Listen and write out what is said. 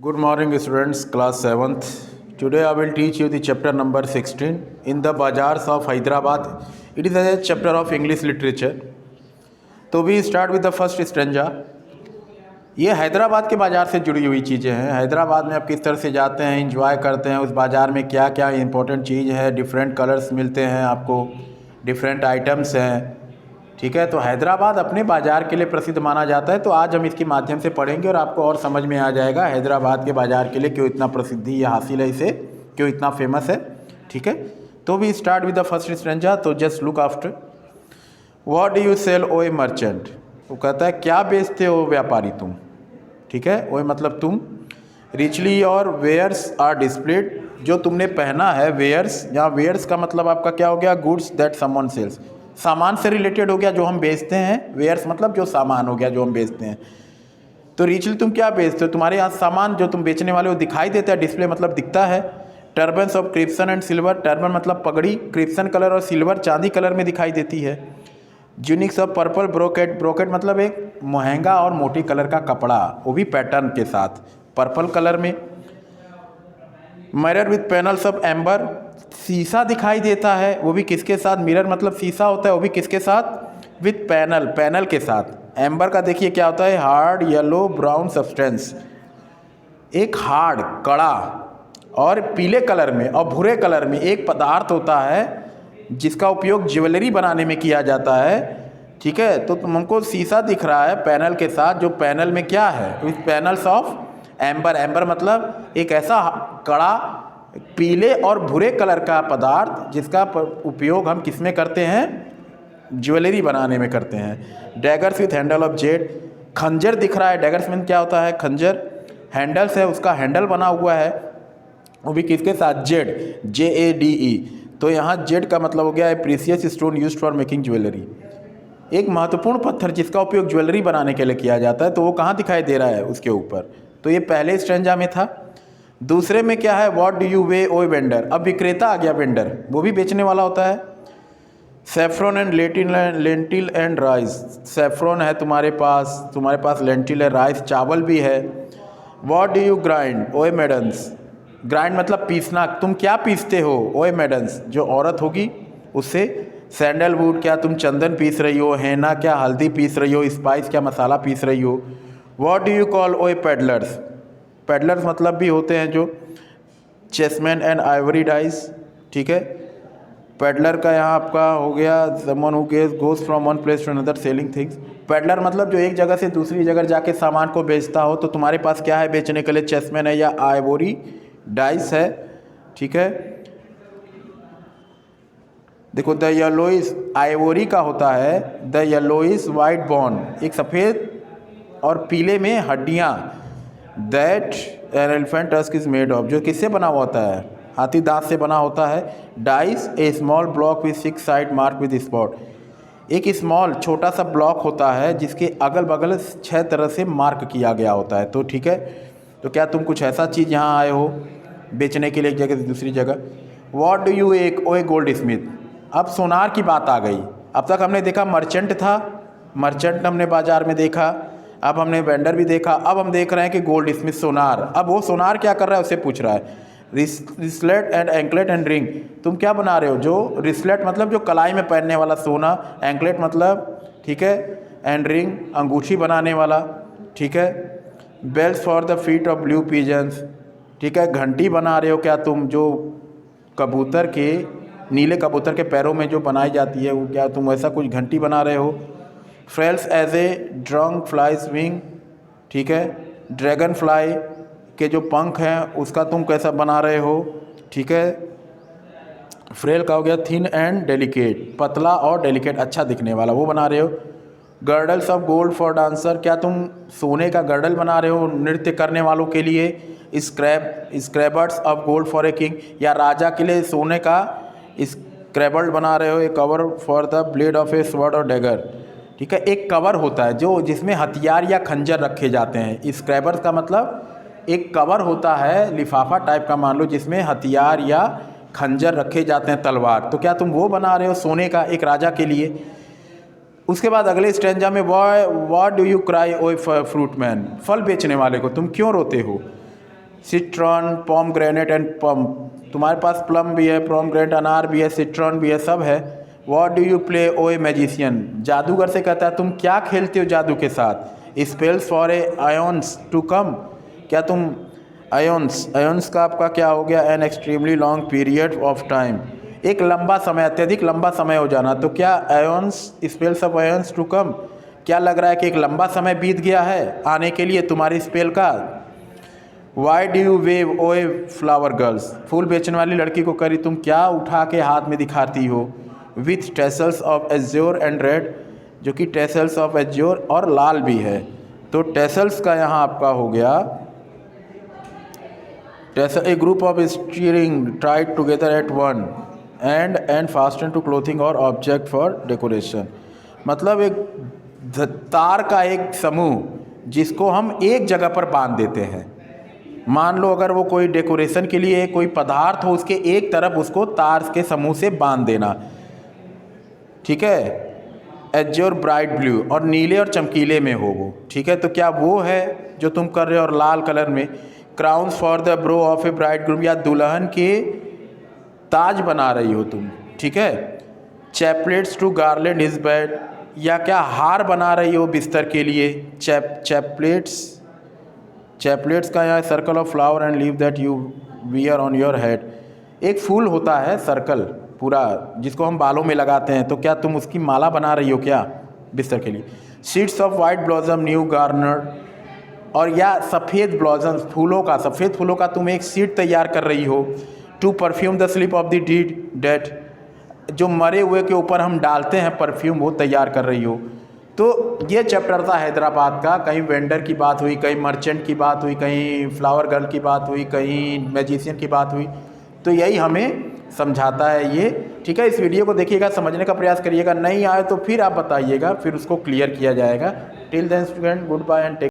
Good morning, students, class 7th. Today I will teach you the chapter number 16 in the Bazaars of Hyderabad. It is a chapter of English literature. तो we start with the first stanza. ये हैदराबाद के बाज़ार से जुड़ी हुई चीज़ें हैं। हैदराबाद में आप किस तरह से जाते हैं, इंजॉय करते हैं, उस बाज़ार में क्या क्या इंपॉर्टेंट चीज़ है, डिफरेंट कलर्स मिलते हैं आपको, डिफरेंट आइटम्स हैं, ठीक है। तो हैदराबाद अपने बाज़ार के लिए प्रसिद्ध माना जाता है। तो आज हम इसके माध्यम से पढ़ेंगे और आपको और समझ में आ जाएगा हैदराबाद के बाज़ार के लिए क्यों इतना प्रसिद्धि ये हासिल है, इसे क्यों इतना फेमस है, ठीक है। तो we start with the first stanza. तो just look after what do you sell O a merchant. वो कहता है क्या बेचते हो व्यापारी तुम, ठीक है। वो मतलब तुम। रिचली और वेयर्स आर डिस्प्लेड, जो तुमने पहना है, वेयर्स, यहाँ वेयर्स का मतलब आपका क्या हो गया, गुड्स दैट समवन सेल्स, सामान से रिलेटेड हो गया जो हम बेचते हैं। वेयर्स मतलब जो सामान हो गया जो हम बेचते हैं। तो रिचली तुम क्या बेचते हो, तुम्हारे यहाँ सामान जो तुम बेचने वाले हो दिखाई देता है, डिस्प्ले मतलब दिखता है। Turbans of crimson and silver, turban मतलब पगड़ी, क्रिप्सन कलर और सिल्वर चांदी कलर में दिखाई देती है। Tunics of purple brocade, brocade मतलब एक महंगा और मोटी कलर का कपड़ा, वो भी पैटर्न के साथ पर्पल कलर में। Mirror with panels of amber, शीशा दिखाई देता है, वो भी किसके साथ, मिरर मतलब शीशा होता है, वो भी किसके साथ, विथ पैनल, पैनल के साथ। एम्बर का देखिए क्या होता है, हार्ड येलो ब्राउन सब्सटेंस, एक हार्ड कड़ा और पीले कलर में और भूरे कलर में एक पदार्थ होता है जिसका उपयोग ज्वेलरी बनाने में किया जाता है, ठीक है। तो तुमको शीशा दिख रहा है पैनल के साथ, जो पैनल में क्या है, with panels of amber, amber मतलब एक ऐसा कड़ा पीले और भूरे कलर का पदार्थ जिसका उपयोग हम किस में करते हैं, ज्वेलरी बनाने में करते हैं। Daggers with handle of Z, खंजर दिख रहा है, डैगर्स में क्या होता है, खंजर, हैंडल्स है, उसका हैंडल बना हुआ है, वो भी किसके साथ, जेड, JADE। तो यहाँ जेड का मतलब हो गया है precious stone used for making jewellery, एक महत्वपूर्ण पत्थर जिसका उपयोग ज्वेलरी बनाने के लिए किया जाता है। तो वो कहाँ दिखाई दे रहा है, उसके ऊपर। तो ये पहले स्ट्रेंजा में था। दूसरे में क्या है, what do you weigh O vendor, अब विक्रेता आ गया, वेंडर वो भी बेचने वाला होता है। Saffron and lentil and rice, saffron है तुम्हारे पास लेंटिल है, राइस चावल भी है। व्हाट डू यू ग्राइंड ओए मेडन्स, ग्राइंड मतलब पीसना, तुम क्या पीसते हो, ओए मेडन्स जो औरत होगी उससे। सैंडलवुड, क्या तुम चंदन पीस रही हो, हेना क्या हल्दी पीस रही हो, स्पाइस क्या मसाला पीस रही हो। व्हाट डू यू कॉल ओए पेडलर्स, पेडलर्स मतलब भी होते हैं जो चेसमैन एंड आइवरी डाइस, ठीक है। पेडलर का यहाँ आपका हो गया someone who goes from one place to another selling things. Peddler मतलब जो एक जगह से दूसरी जगह जाके सामान को बेचता हो। तो तुम्हारे पास क्या है बेचने के लिए, चेसमैन है या आइवरी डाइस है, ठीक है। देखो द येलोइस, आइवोरी का होता है द येलोइस वाइट बोन, एक सफ़ेद और पीले में हड्डियाँ, that an elephant tusk is made of, जो किससे बना हुआ होता है, हाथी दांत से बना होता है। Dice A small block with 6 side mark with spot, एक स्मॉल छोटा सा ब्लॉक होता है जिसके अगल बगल 6 तरह से मार्क किया गया होता है। तो ठीक है, तो क्या तुम कुछ ऐसा चीज़ यहाँ आए हो बेचने के लिए एक जगह से दूसरी जगह। व्हाट डू यू एक ओ ए गोल्ड स्मिथ, अब सोनार की बात आ गई। अब तक हमने देखा मर्चेंट था, मर्चेंट हमने बाजार में देखा, अब हमने वेंडर भी देखा, अब हम देख रहे हैं कि गोल्ड स्मिथ सोनार। अब वो सोनार क्या कर रहा है उससे पूछ रहा है। रिस्लेट एंड एंकलेट एंड रिंग, तुम क्या बना रहे हो, जो रिस्लेट मतलब जो कलाई में पहनने वाला सोना, एंकलेट मतलब, ठीक है, एंड रिंग अंगूठी बनाने वाला, ठीक है। Bells for the feet of blue pigeons, ठीक है, घंटी बना रहे हो क्या तुम, जो कबूतर के, नीले कबूतर के पैरों में जो बनाई जाती है, वो क्या तुम वैसा कुछ घंटी बना रहे हो। Frail as a dragonfly's wing, ठीक है, ड्रैगन फ्लाई के जो पंख हैं उसका तुम कैसा बना रहे हो, ठीक है। फ्रेल का हो गया थिन एंड डेलिकेट, पतला और डेलिकेट, अच्छा दिखने वाला, वो बना रहे हो। Girdles of gold for dancer, क्या तुम सोने का गर्डल बना रहे हो नृत्य करने वालों के लिए। Scabbards of gold for a king, या राजा के लिए सोने का स्क्रैबल्ड बना रहे हो। A cover for the blade of a sword और डैगर, ठीक है, एक कवर होता है जो जिसमें हथियार या खंजर रखे जाते हैं। स्क्रैबर्स का मतलब एक कवर होता है, लिफाफा टाइप का मान लो, जिसमें हथियार या खंजर रखे जाते हैं, तलवार। तो क्या तुम वो बना रहे हो सोने का एक राजा के लिए। उसके बाद अगले स्टेंजा में what do you cry O fruit man, फल बेचने वाले को तुम क्यों रोते हो। सिट्रॉन, पोमग्रेनेट एंड पम। तुम्हारे पास प्लम भी है, पोमग्रेनेट, अनार भी है, सिट्रॉन भी है, सब है। What do you play O a magician, जादूगर से कहता है तुम क्या खेलते हो जादू के साथ। Spells for a aeons to come, क्या तुम आयोन्स का आपका क्या हो गया, an extremely long period of time, एक लंबा समय, अत्यधिक लंबा समय हो जाना। तो क्या aeons, spells of aeons to come, क्या लग रहा है कि एक लंबा समय बीत गया है आने के लिए तुम्हारी स्पेल का। Why do you wave oh a flower girls, फूल बेचने वाली लड़की को करी तुम क्या उठा के हाथ में दिखाती हो। With tassels of azure and red, जो कि टेसल्स ऑफ एज्योर और लाल भी है। तो टेसल्स का यहाँ आपका हो गया tassel, a group of steering tied together at one end fasten to clothing और ऑब्जेक्ट फॉर डेकोरेशन, मतलब एक तार का एक समूह जिसको हम एक जगह पर बांध देते हैं। मान लो अगर वो कोई डेकोरेशन के लिए कोई पदार्थ हो, उसके एक तरफ उसको तार के समूह से बांध देना, ठीक है। एज्योर ब्राइट ब्लू, और नीले और चमकीले में हो वो, ठीक है। तो क्या वो है जो तुम कर रहे हो, और लाल कलर में। Crowns for the bro of a bright groom, या दुल्हन के ताज बना रही हो तुम, ठीक है। Chaplets to garland his bed, या क्या हार बना रही हो बिस्तर के लिए। चैपलेट्स का यहाँ circle of flower and leave that you wear on your head, एक फूल होता है सर्कल पूरा जिसको हम बालों में लगाते हैं, तो क्या तुम उसकी माला बना रही हो क्या बिस्तर के लिए। Sheets of white blossom new Garner, और या सफ़ेद ब्लॉसम फूलों का, सफ़ेद फूलों का तुम एक सीट तैयार कर रही हो। To perfume the sleep of the dead, जो मरे हुए के ऊपर हम डालते हैं परफ्यूम, वो तैयार कर रही हो। तो ये चैप्टर था हैदराबाद का। कहीं वेंडर की बात हुई, कहीं मर्चेंट की बात हुई, कहीं फ्लावर गर्ल की बात हुई, कहीं मैजिशियन की बात हुई। तो यही हमें समझाता है ये, ठीक है। इस वीडियो को देखिएगा, समझने का प्रयास करिएगा, नहीं आए तो फिर आप बताइएगा, फिर उसको क्लियर किया जाएगा। Till then student, goodbye and take